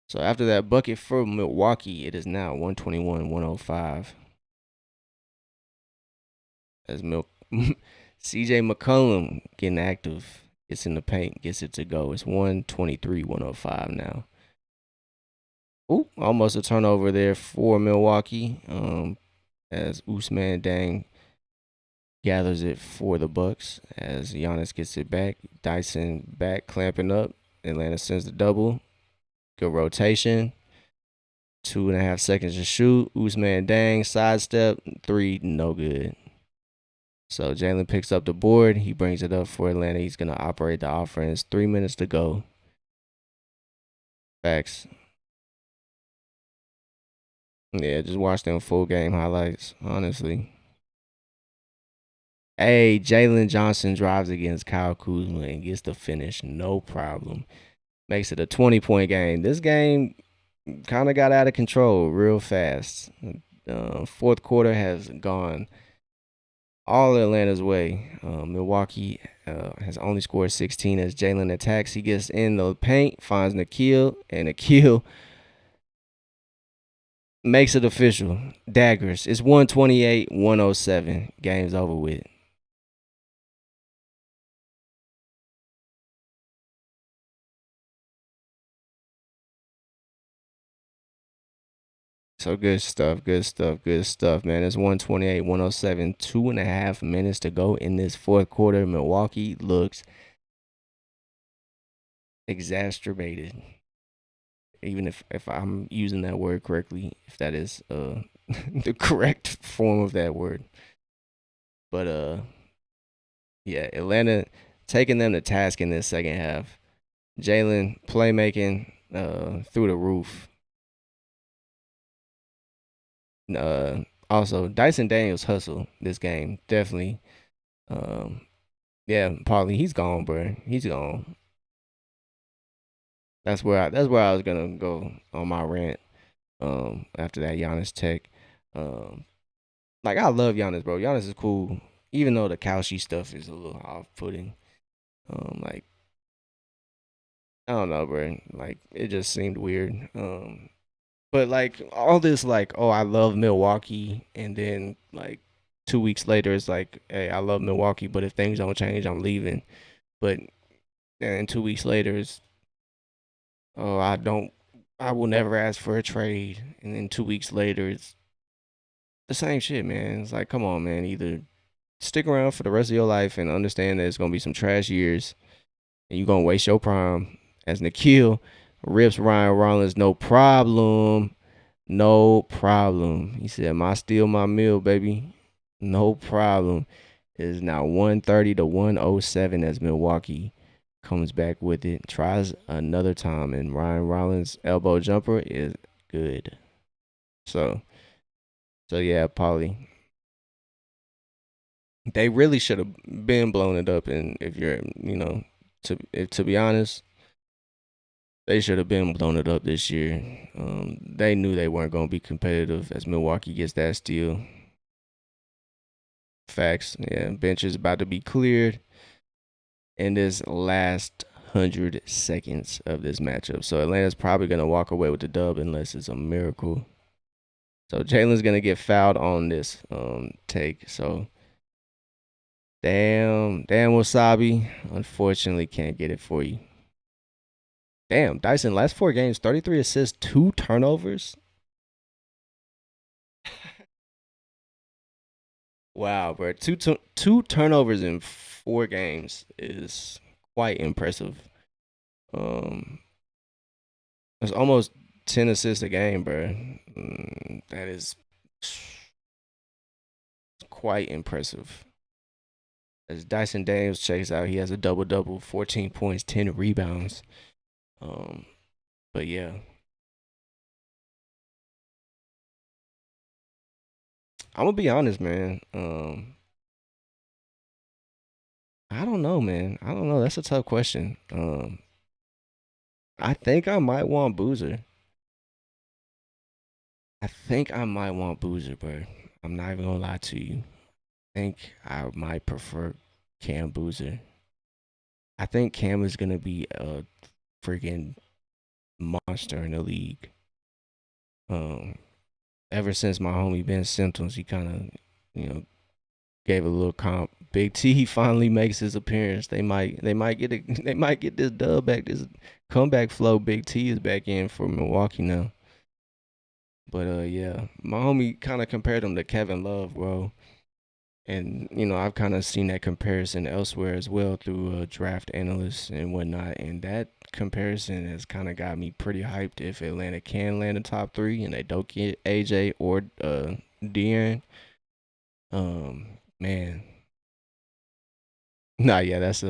So after that bucket for Milwaukee, it is now 121-105. As CJ McCollum getting active, gets in the paint, gets it to go. It's 123-105 now. Ooh, almost a turnover there for Milwaukee. As Usman Dang gathers it for the Bucks. As Giannis gets it back, Dyson back clamping up. Atlanta sends the double. Good rotation. 2.5 seconds to shoot. Usman Dang sidestep, three, no good. So Jalen picks up the board. He brings it up for Atlanta. He's gonna operate the offense. 3 minutes to go. Facts. Yeah, just watch them full game highlights. Honestly. Hey, Jalen Johnson drives against Kyle Kuzma and gets the finish. No problem. Makes it a 20-point game. This game kind of got out of control real fast. Fourth quarter has gone all Atlanta's way. Milwaukee has only scored 16 as Jalen attacks. He gets in the paint, finds Nikhil, and Nikhil makes it official. Daggers. It's 128-107. Game's over with. So good stuff, good stuff, good stuff, man. It's 128-107. 2.5 minutes to go in this fourth quarter. Milwaukee looks exacerbated. Even if I'm using that word correctly, if that is the correct form of that word. But yeah, Atlanta taking them to task in this second half. Jalen playmaking through the roof. Also Dyson Daniels hustle this game definitely. Um, yeah, Paulie, he's gone, bro. He's gone. That's where I was gonna go on my rant. After that Giannis tech. Um, like I love Giannis, bro. Giannis is cool, even though the Cauchy stuff is a little off-putting. Like I don't know, bro. Like it just seemed weird. But like all this, like, oh, I love Milwaukee, and then like 2 weeks later, it's like, hey, I love Milwaukee, but if things don't change, I'm leaving. But then 2 weeks later, it's, oh, I will never ask for a trade, and then 2 weeks later, it's the same shit, man. It's like, come on, man. Either stick around for the rest of your life and understand that it's gonna be some trash years, and you're gonna waste your prime. As Nikhil rips Ryan Rollins, no problem. No problem. He said, "My steal my meal, baby. No problem." It is now 130-107 as Milwaukee comes back with it, tries another time, and Ryan Rollins' elbow jumper is good. So, so yeah, Paulie, they really should have been blown it up. And if you're, to be honest, They should have been blown it up this year. They knew they weren't going to be competitive as Milwaukee gets that steal. Facts. Yeah, bench is about to be cleared in this last 100 seconds of this matchup. So Atlanta's probably going to walk away with the dub unless it's a miracle. So Jalen's going to get fouled on this take. So damn Wasabi. Unfortunately, can't get it for you. Damn, Dyson, last 4 games, 33 assists, 2 turnovers. Wow, bro. Two turnovers in 4 games is quite impressive. Um, it's almost 10 assists a game, bro. That is quite impressive. As Dyson Daniels checks out, he has a double double, 14 points, 10 rebounds. Um, but yeah, I'm gonna be honest, man. I don't know, man. I don't know. That's a tough question. I think I might want Boozer. I think I might want Boozer, but I'm not even gonna lie to you. I think I might prefer Cam Boozer. I think Cam is gonna be a freaking monster in the league. Um, ever since my homie Ben Symptoms, he kind of, gave a little comp. Big T finally makes his appearance. They might get it. They might get this dub back. This comeback flow. Big T is back in for Milwaukee now. But yeah, my homie kind of compared him to Kevin Love, bro. And I've kind of seen that comparison elsewhere as well through draft analysts and whatnot. And that comparison has kind of got me pretty hyped. If Atlanta can land a top 3 and they don't get AJ or De'Aaron, man, nah, yeah, that's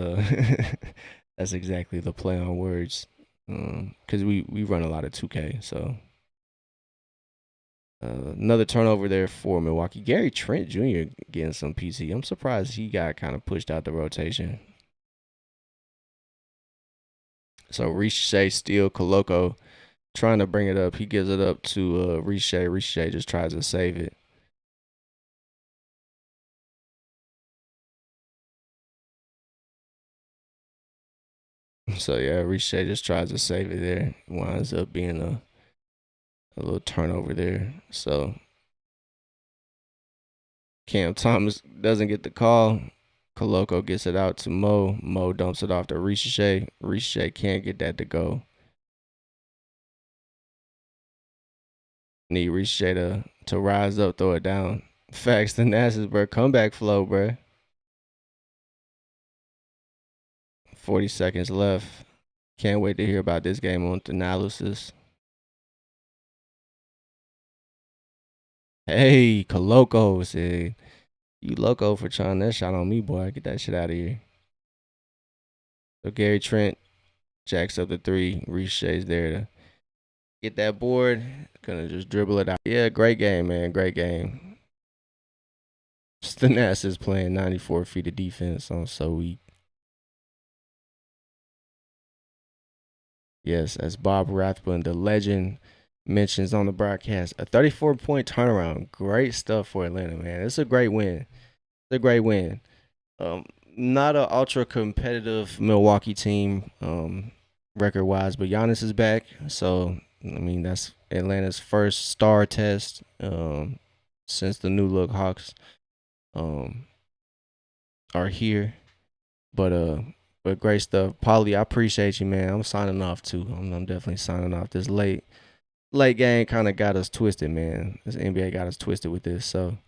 that's exactly the play on words. Because we run a lot of 2K, so another turnover there for Milwaukee. Gary Trent Jr. getting some PC. I'm surprised he got kind of pushed out the rotation. So Riche steal Coloco trying to bring it up. He gives it up to Riche. Riche just tries to save it. So yeah, Riche just tries to save it there. Winds up being a little turnover there. So Cam Thomas doesn't get the call. Coloco gets it out to Mo. Mo dumps it off to Riche. Riche can't get that to go. Need Riche to rise up, throw it down. Facts to Nassus, bro. Comeback flow, bro. 40 seconds left. Can't wait to hear about this game on analysis. Hey, Coloco said, "You loco for trying that shot on me, boy. Get that shit out of here." So Gary Trent jacks up the 3. Riche's there to get that board. Gonna just dribble it out. Yeah, great game, man. Great game. Stanas is playing 94 feet of defense on so weak. Yes, as Bob Rathbun, the legend, mentions on the broadcast, a 34-point turnaround. Great stuff for Atlanta, man. It's a great win. It's a great win. Not an ultra competitive Milwaukee team, record wise, but Giannis is back. So I mean that's Atlanta's first star test since the new look Hawks are here. But great stuff. Paulie, I appreciate you, man. I'm signing off too. I'm definitely signing off. This late game kind of got us twisted, man. This NBA got us twisted with this. So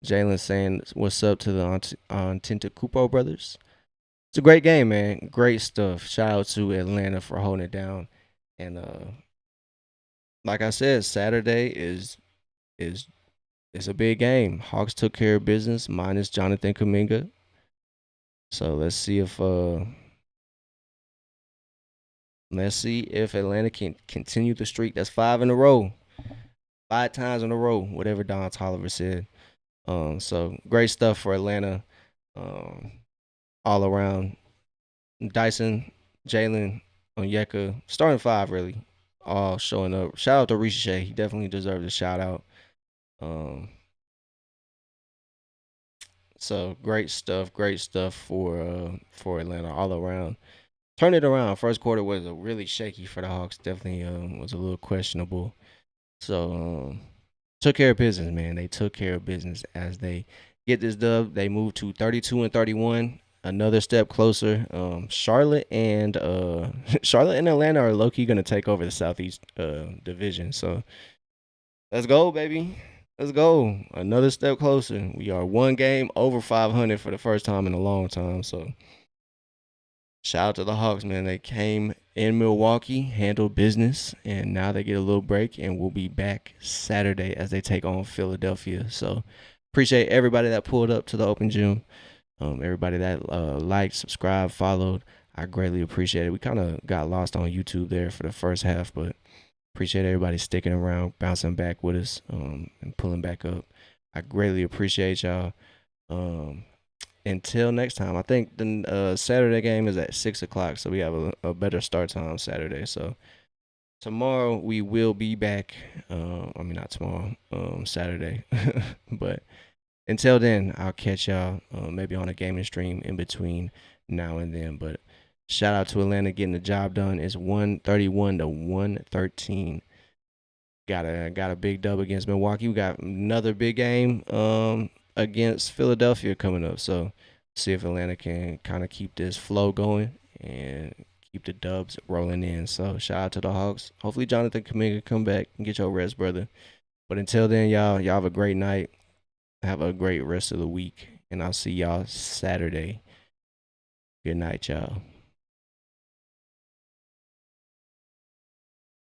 Jalen saying what's up to the Antetokounmpo brothers. It's a great game, man. Great stuff. Shout out to Atlanta for holding it down. And like I said, Saturday is a big game. Hawks took care of business minus Jonathan Kuminga. So let's see if Atlanta can continue the streak. That's 5 in a row. 5 times in a row, whatever Don Tolliver said. So great stuff for Atlanta. All around. Dyson, Jalen, Onyeka, starting five really, all showing up. Shout out to Ricochet. He definitely deserves a shout out. Um, so great stuff for Atlanta all around. Turn it around. First quarter was a really shaky for the Hawks. Definitely was a little questionable. So took care of business, man. They took care of business as they get this dub. They move to 32 and 31. Another step closer. Charlotte and Charlotte and Atlanta are low key gonna take over the Southeast division. So let's go, baby. Let's go. Another step closer. We are one game over 500 for the first time in a long time. So shout out to the Hawks, man. They came in Milwaukee, handled business, and now they get a little break, and we'll be back Saturday as they take on Philadelphia. So appreciate everybody that pulled up to the open gym. Everybody that liked, subscribed, followed. I greatly appreciate it. We kind of got lost on YouTube there for the first half, but appreciate everybody sticking around, bouncing back with us, and pulling back up. I greatly appreciate y'all. Um, until next time, I think the Saturday game is at 6 o'clock, so we have a better start time Saturday. So tomorrow we will be back. I mean, not tomorrow, Saturday. But until then, I'll catch y'all maybe on a gaming stream in between now and then. But shout out to Atlanta getting the job done. It's 131 to 113. Got a big dub against Milwaukee. We got another big game against Philadelphia coming up. So see if Atlanta can kind of keep this flow going and keep the dubs rolling in. So shout out to the Hawks. Hopefully Jonathan Kuminga come back and get your rest, brother. But until then, y'all have a great night. Have a great rest of the week. And I'll see y'all Saturday. Good night, y'all.